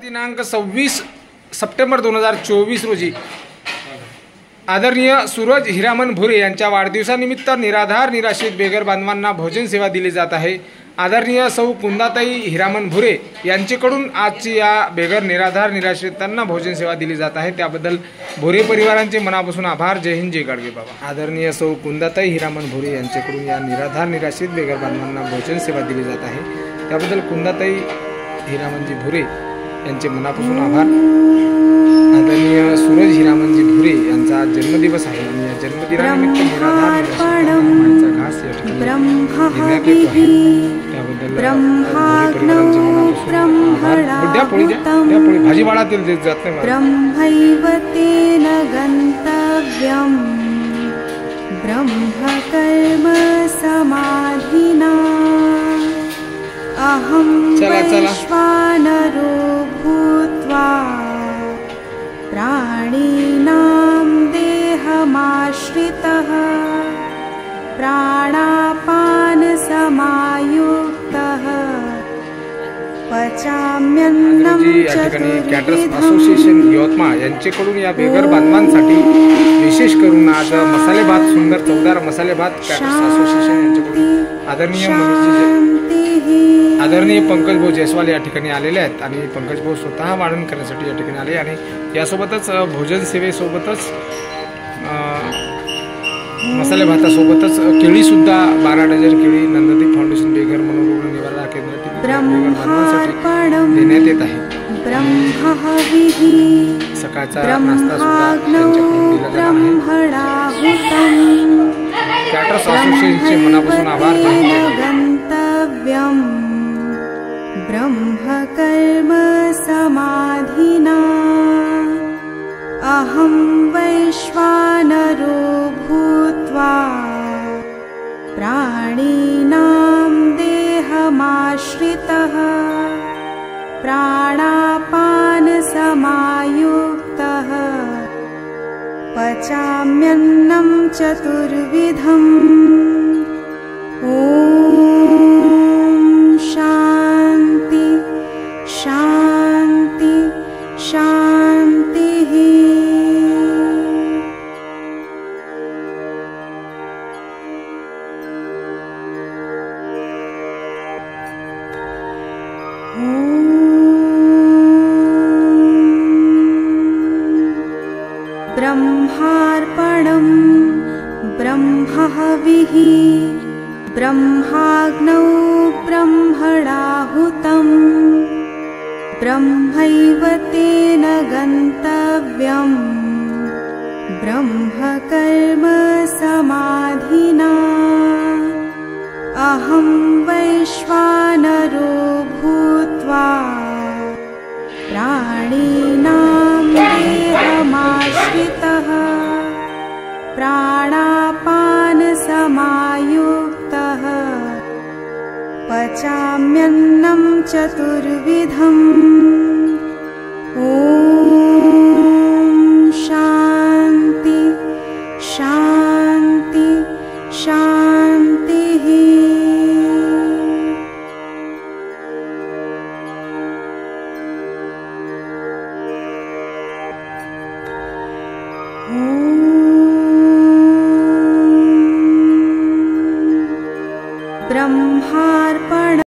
दिनांक 26 सप्टेंबर 2024 रोजी आदरणीय सूरज हिरामन भुरे यांच्या वाढदिवसानिमित्त निराधार निराश्रित बेघर बांधवांना भोजन सेवा दिली जात आहे। आदरणीय सौ कुंदाताई हिरामन भुरे यांच्याकडून आजची या बेघर निराधार निराश्रितांना भोजन सेवा दिली जात आहे। त्याबद्दल भुरे परिवारांचे मनापासून आभार। जय हिंद, जय गाडगे बाबा। आदरणीय सौ कुंदाताई हिरामन भुरे यांच्याकडून या निराधार निराश्रित बेघर बांधवांना भोजन सेवा दिली जात आहे। त्याबद्दल कुंदाताई हिरामनजी भुरे यांचे मनापासून आभार। आदरणीय सूरज हिरामनजी भुरे यांचा आज जन्मदिवस आहे आणि या जन्मदिनानिमित्त निराधार निराश्रितांना घास या ठिकाणी देण्यात येतो आहे। त्याबद्दल परिवारांचे मनापासून आभार। बुड्या पोळी भाजीपाळातील देत जात नाही। ब्रह्मैवतेन गन्तव्यं ब्रह्मकर्म समाधिना अहं वैश्वानरो भूत्वा प्राणिनां देहमाश्रितः प्राणापानसमायुक्तः पचाम्यन्नं कॅटरर्स असोसिएशन यवतमाळ यांच्याकडून या बेघर बांधवांसाठी विशेष करून आज मसाले भात, सुंदर चवदार मसाले भात कॅटरर्स असोसिएशन यांच्याकडून आदरणीय पंकज भाऊ जयस्वाल या ठिकाणी आलेले आहेत आणि पंकज भाऊ स्वतः वाढण करण्यासाठी या ठिकाणी आले आणि यासोबतच भोजन सेवेसोबतच मसाले भातासोबतच केळी सुद्धा 12 डझन केळी नंददीप फाउंडेशन बेघर मनोरुग्ण निवारा केंद्रातील देण्यात येत आहे। सकाळचा नाश्ता सुद्धा त्यांच्याकडून दिला जाणार आहे। कॅटरर्स असोसिएशनचे मनापासून आभार। ब्रह्मकर्म समाधिना अहं वैश्वानरो भूत्वा प्राणिनां देहमाश्रितः प्राणापानसमायुक्तः पचाम्यन्नं चतुर्विधम्। ॐ शान्ति शान्ति शान्तिः। ब्रह्मार्पणं ब्रह्महविः ब्रह्माग्नौ ब्रह्मणाहुतं ब्रह्मैवतेन गन्तव्यं ब्रह्मकर्म समाधिना अहं वैश्वानरो भूत्वा प्राणिनां देहमाश्रितः प्राणापानसमायुक्तः पचाम्यन्नं चतुर्विधम्। ॐ शान्ति शान्ति शान्तिः। ब्रह्मार्पण